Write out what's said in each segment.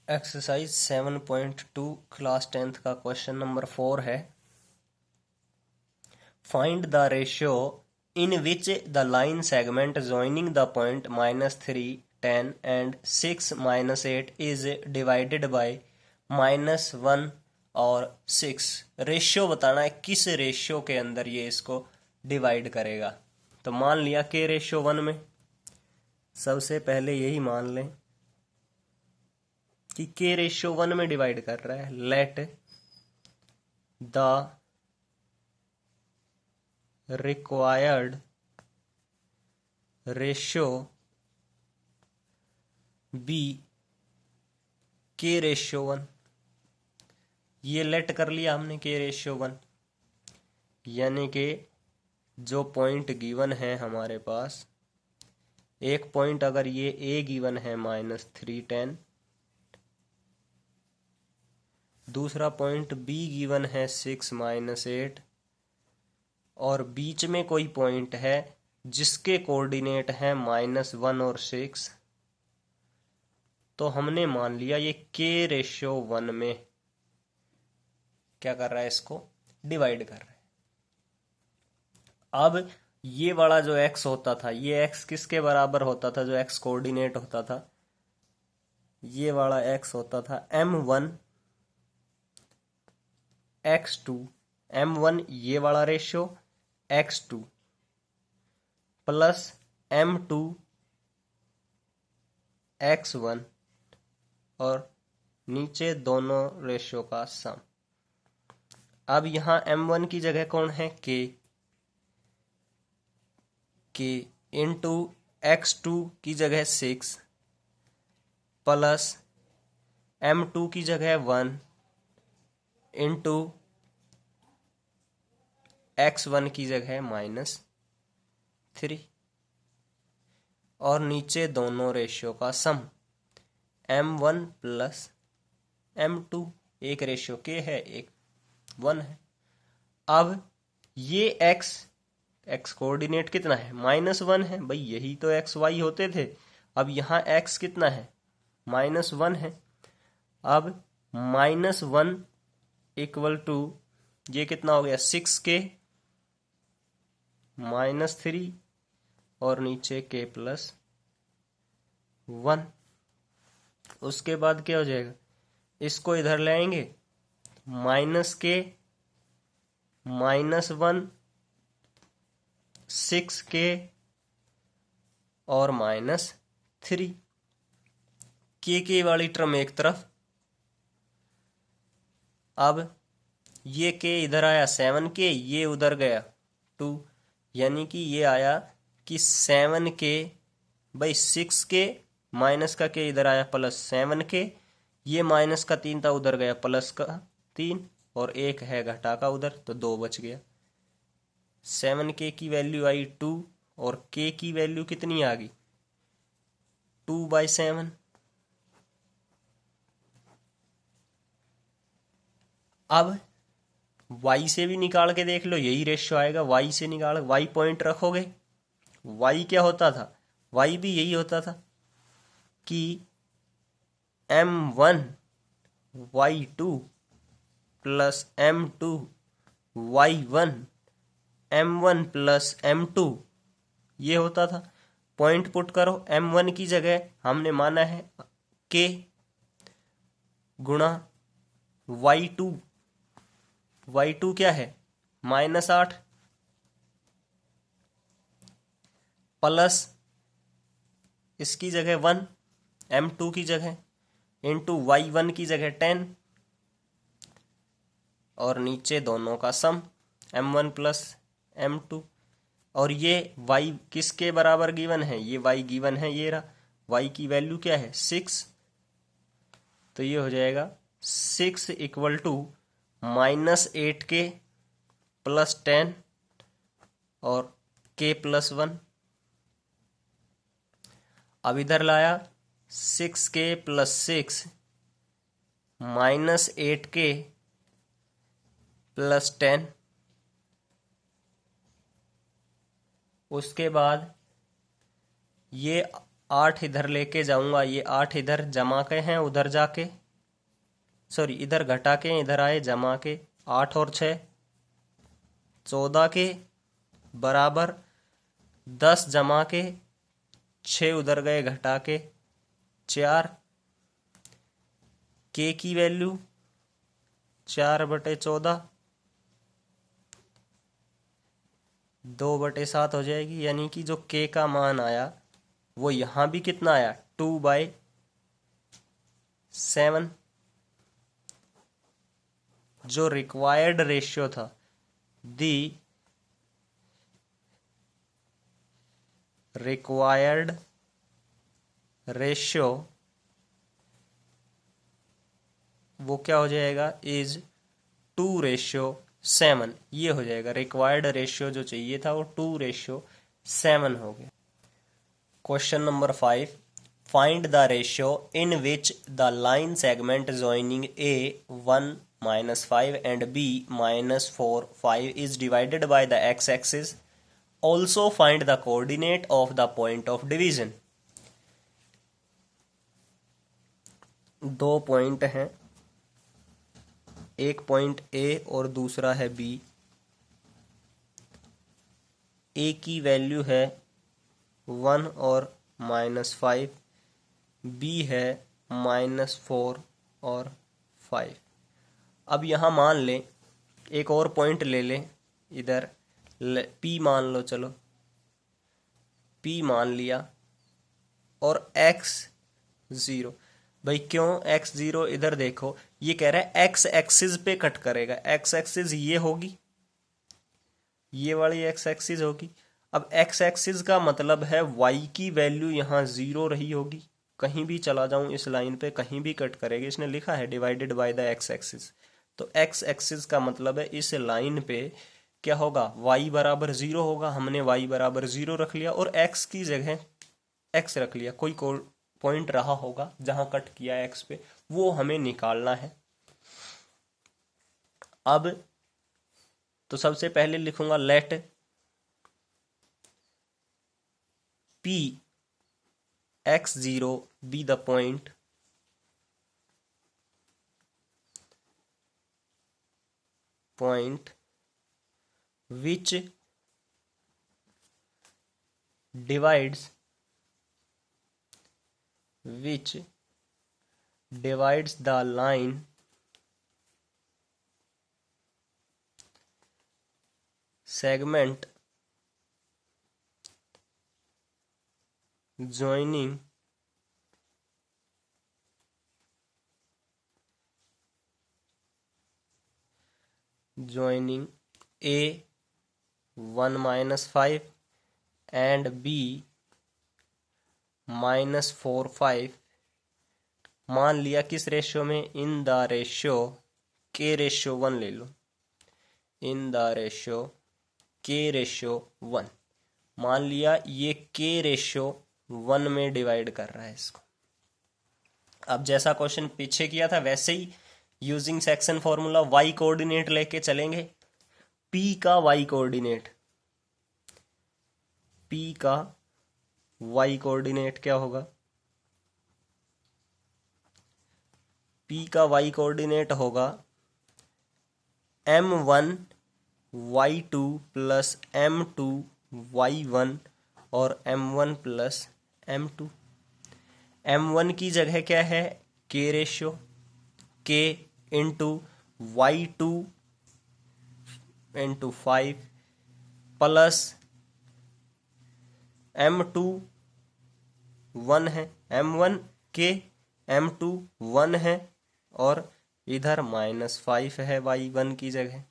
Exercise 7.2 class 10th का question number 4 है। Find the ratio in which the line segment joining the point -3, 10 and 6 -8 is divided by -1 और 6। Ratio बताना है किस ratio के अंदर ये इसको डिवाइड करेगा। तो मान लिया के रेशियो 1 में, सबसे पहले यही मान लें कि के रेशियो 1 में डिवाइड कर रहा है। Let the required ratio be k ratio 1। ये लेट कर लिया हमने के रेशियो 1, यानी कि जो पॉइंट गिवन है हमारे पास, एक पॉइंट अगर ये ए गिवन है -3, 10, दूसरा पॉइंट बी गिवन है 6 -8, और बीच में कोई पॉइंट है जिसके कोऑर्डिनेट है -1 और 6। तो हमने मान लिया ये के रेशियो 1 में क्या कर रहा है, इसको डिवाइड कर रहा है। अब ये वाला जो x होता था, ये x किसके बराबर होता था, जो x कोऑर्डिनेट होता था, ये वाला x होता था m1 x2, m1 ये वाला ratio x2 plus m2 x1 और नीचे दोनों रेशियो का सम। अब यहां m1 की जगह कौन है, k इंटू x2 की जगह 6 प्लस m2 की जगह 1 इंटू x1 की जगह -3 और नीचे दोनों रेशियो का सम m1 प्लस m2। एक रेशियो के है, एक 1 है। अब ये x कोऑर्डिनेट कितना है, -1 है भाई, यही तो x y होते थे। अब यहाँ x कितना है, -1 है। अब -1 इक्वल टू ये कितना हो गया, 6k -3 और नीचे k प्लस 1। उसके बाद क्या हो जाएगा, इसको इधर ले आएंगे, -k -1 6k और -3। के वाली टर्म एक तरफ। अब ये k इधर आया 7k, ये उधर गया 2, यानी कि ये आया कि 7k बाई 6k माइनस का k इधर आया प्लस 7k, ये माइनस का 3 था उधर गया प्लस का 3 और एक है घटा का उधर, तो 2 बच गया। 7k की वैल्यू आई 2 और k की वैल्यू कितनी आ गई, 2/7। अब y से भी निकाल के देख लो, यही रेशियो आएगा। y से निकाल, y पॉइंट रखोगे, y क्या होता था, y भी यही होता था कि m1 y2 plus m2 y1 m1 plus m2 ये होता था। पॉइंट पुट करो, m1 की जगह हमने माना है k गुणा y2 क्या है, -8 प्लस इसकी जगह 1 m2 की जगह इंटू y1 की जगह 10 और नीचे दोनों का सम m1 प्लस m2। और ये y किसके बराबर गिवन है, ये y गिवन है, ये रहा। y की वैल्यू क्या है, 6। तो ये हो जाएगा 6 इक्वल टू -8k प्लस 10 और k प्लस 1। अब इधर लाया 6k प्लस 6 -8k प्लस 10। उसके बाद ये 8 इधर लेके जाऊंगा, ये 8 इधर जमा के हैं उधर जाके, सॉरी इधर घटा के इधर आए जमा के, 8 और 6 14 के बराबर 10 जमा के 6 उधर गए घटा के 4, के की वैल्यू 4/14 2/7 हो जाएगी। यानी कि जो के का मान आया वो यहाँ भी कितना आया 2/7। जो रिक्वायर्ड रेशियो था दी रिक्वायर्ड रेशियो वो क्या हो जाएगा इज 2/7। ये हो जाएगा रिक्वायर्ड रेशियो जो चाहिए था वो 2/7 हो गया। Question number 5, find the ratio in which the line segment joining A1 -5 and B -4 5 is divided by the x-axis. Also find the coordinate of the point of division. दो पॉइंट हैं, एक point A और दूसरा है B। A की value है 1 और -5, B है -4 और 5। अब यहाँ मान लें एक और पॉइंट ले लें, इधर P मान लो, चलो P मान लिया और x0। भाई क्यों x0? इधर देखो ये कह रहा है x एक्सिस पे कट करेगा। x एक्सिस ये होगी, ये वाली x एक्सिस होगी। अब x एक्सिस का मतलब है y की वैल्यू यहाँ 0 रही होगी। कहीं भी चला जाऊं इस लाइन पे कहीं भी कट करेगी। इसने लिखा है divided by the x axis, तो x एक्सिस का मतलब है इस लाइन पे क्या होगा y बराबर 0 होगा। हमने y बराबर 0 रख लिया और x की जगह x रख लिया। कोई पॉइंट रहा होगा जहां कट किया है x पे, वो हमें निकालना है। अब तो सबसे पहले लिखूंगा late P x0 be the point which divides the line segment joining A 1 -5 and B -4 5। मान लिया किस रेशियो में? इन द रेशियो K/1 ले लो, इन द रेशियो K/1। मान लिया ये K/1 में डिवाइड कर रहा है इसको। अब जैसा क्वेश्चन पीछे किया था वैसे ही using section formula y coordinate लेके चलेंगे। P का y कोऑर्डिनेट, P का y कोऑर्डिनेट क्या होगा? P का y कोऑर्डिनेट होगा m1 y2 plus m2 y1 और m1 प्लस m2। m1 की जगह क्या है? K/, K into y2 into 5 plus m2 1 है, m1 K, m2 1 है और इधर -5 है y1 की जगह,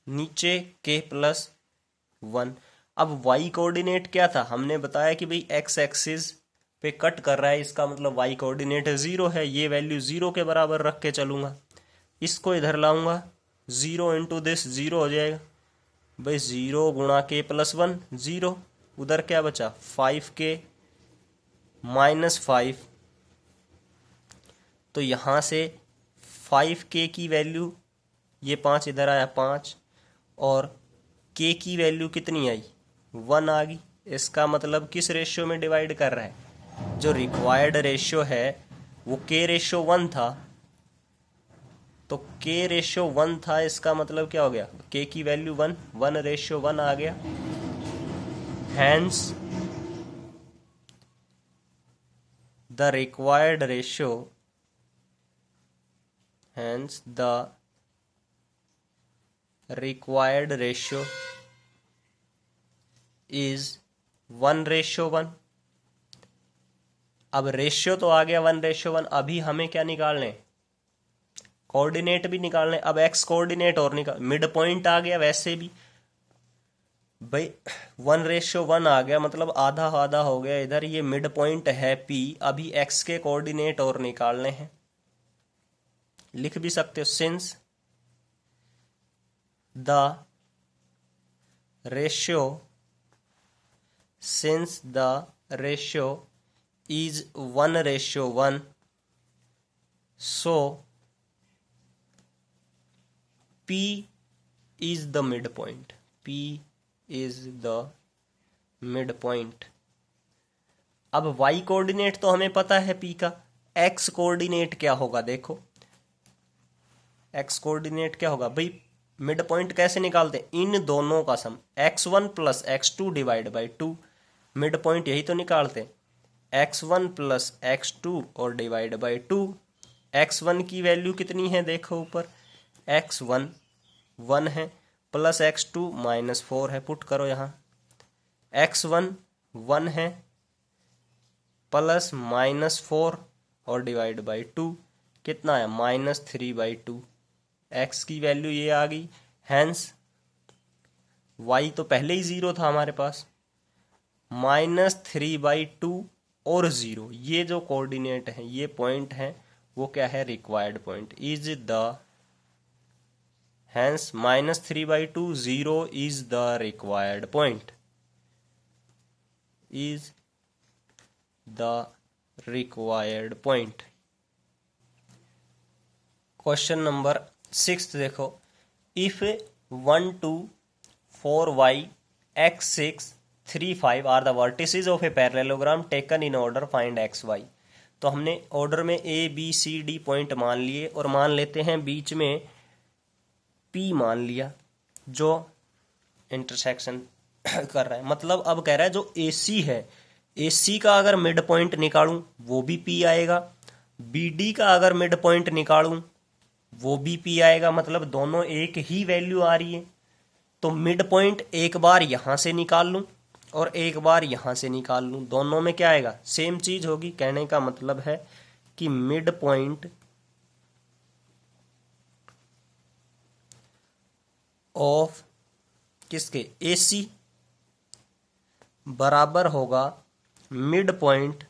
नीचे K+1। अब y कोऑर्डिनेट क्या था? हमने बताया कि भाई x एक्सिस पे कट कर रहा है, इसका मतलब y कोऑर्डिनेट 0 है। ये वैल्यू 0 के बराबर रख के चलूंगा, इसको इधर लाऊंगा, 0 इंटू दिस 0 हो जाएगा। भाई 0 गुणा K+1 0, उधर क्या बचा 5K -5। तो यहाँ से 5K की वैल्यू, ये 5 इधर आया 5 और K की वैल्यू कितनी आई 1 आ गई। इसका मतलब किस रेशियो में डिवाइड कर रहा है? जो रिक्वायर्ड रेशियो है वो K/1 था, तो k रेशियो 1 था, इसका मतलब क्या हो गया, k की वैल्यू 1, 1:1 आ गया। Hence the required ratio, hence the required ratio is 1:1। अब रेशियो तो आ गया 1:1, अभी हमें क्या निकालने, कोऑर्डिनेट भी निकालने। अब एक्स कोऑर्डिनेट और निकाल, मिड पॉइंट आ गया वैसे भी भाई, 1:1 आ गया, मतलब आधा आधा हो गया इधर, ये मिड पॉइंट है P। अभी एक्स के कोऑर्डिनेट और निकालने हैं, लिख भी सकते हो, since the ratio is 1:1, so P is the midpoint, P is the midpoint। अब y कोऑर्डिनेट तो हमें पता है P का, x कोऑर्डिनेट क्या होगा, देखो x कोऑर्डिनेट क्या होगा भाई, मिड पॉइंट कैसे निकालते हैं, इन दोनों का सम, x1 plus x2 divide by 2, mid point यही तो निकालते हैं, x1 प्लस x2 और डिवाइड बाई 2। x1 की वैल्यू कितनी है, देखो ऊपर, x1 1 है, प्लस x2 -4 है, पुट करो यहाँ, x1 1 है, प्लस -4 और डिवाइड बाई 2 कितना है, -3/2। x की वैल्यू ये आ गई, हैंस y तो पहले ही 0 था हमारे पास, -3/2 और 0, ये जो कोऑर्डिनेट है, ये पॉइंट है, वो क्या है, required point, is the, hence -3/2 0 is the required point, is the required point. Question number 6 देखो, if 1 2 4 y x 6 3 5 are the vertices of a parallelogram taken in order, find x y. तो हमने order में a b c d point मान लिए, और मान लेते हैं बीच में p मान लिया जो इंटरसेक्शन कर रहा है। मतलब अब कह रहा है जो AC है, AC का अगर मिड पॉइंट निकालूं वो भी P आएगा, BD का अगर मिड पॉइंट निकालूं वो भी P आएगा, मतलब दोनों एक ही वैल्यू आ रही है। तो मिड पॉइंट एक बार यहां से निकाल लूं और एक बार यहां से निकाल लूं, दोनों में क्या आएगा, सेम चीज होगी। कहने का मतलब है कि मिड पॉइंट ऑफ किसके, AC बराबर होगा मिड पॉइंट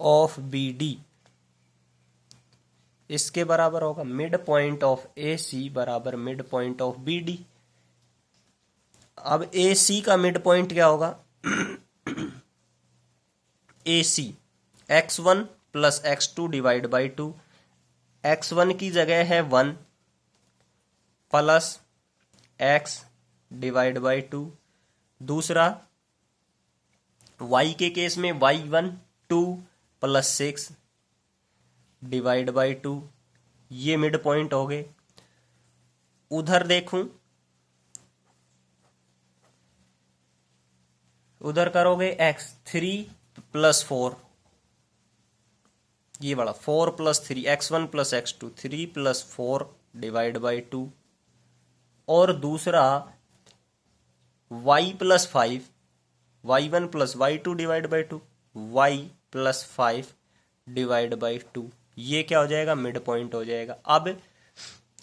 ऑफ BD, इसके बराबर होगा मिड पॉइंट ऑफ AC बराबर मिड पॉइंट ऑफ BD। अब AC का मिड पॉइंट क्या होगा, AC x1 plus x2 divide by 2, x1 की जगह है 1 प्लस x डिवाइड बाई 2, दूसरा y के केस में y1 2 प्लस 6 डिवाइड बाई 2, ये मिड पॉइंट हो गए। उधर देखूं, उधर करोगे x 3 प्लस 4, ये बड़ा 4 plus 3, x1 plus x2 3 plus 4 divide by 2, और दूसरा y plus 5, y1 plus y2 divide by 2, y plus 5 divide by 2, ये क्या हो जाएगा, मिड पॉइंट हो जाएगा। अब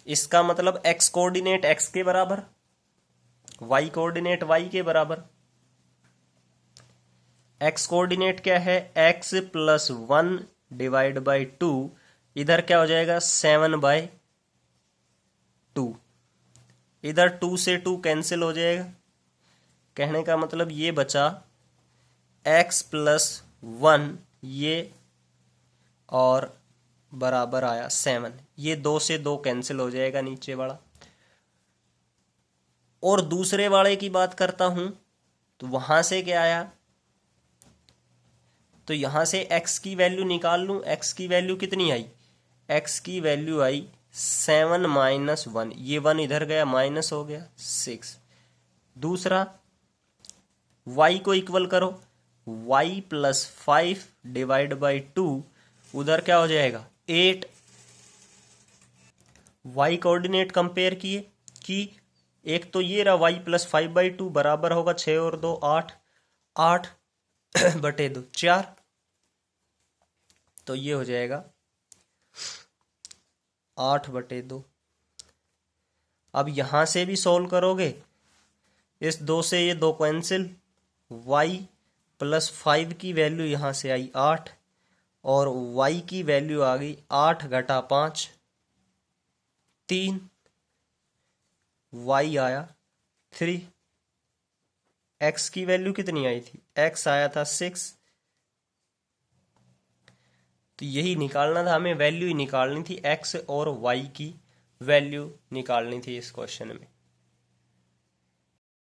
इसका मतलब x कोऑर्डिनेट x के बराबर, y कोऑर्डिनेट y के बराबर। x कोऑर्डिनेट क्या है, x प्लस 1 डिवाइड बाई 2, इधर क्या हो जाएगा 7/2, इधर 2 से 2 कैंसिल हो जाएगा। कहने का मतलब ये बचा x प्लस 1, ये और बराबर आया 7, ये 2 से 2 कैंसिल हो जाएगा नीचे वाला। और दूसरे वाले की बात करता हूं तो वहां से क्या आया, तो यहाँ से x की वैल्यू निकाल लूँ। x की वैल्यू कितनी आई? x की वैल्यू आई 7 माइनस 1, ये 1 इधर गया माइनस हो गया 6। दूसरा y को इक्वल करो, y प्लस 5 डिवाइड बाई 2, उधर क्या हो जाएगा 8। y कोऑर्डिनेट कंपेयर किए कि एक तो ये रहा y प्लस 5/2 बराबर होगा 6 और 2 8, 8 बटे 2 4, तो ये हो जाएगा 8 बटे 2। अब यहां से भी सॉल्व करोगे, इस 2 से ये 2 कैंसिल, y प्लस 5 की वैल्यू यहां से आई 8 और y की वैल्यू आ गई 8 घटा 5 3, y आया 3। x की वैल्यू कितनी आई थी? x आया था 6। तो यही निकालना था हमें, वैल्यू ही निकालनी थी, x और y की वैल्यू निकालनी थी इस क्वेश्चन में।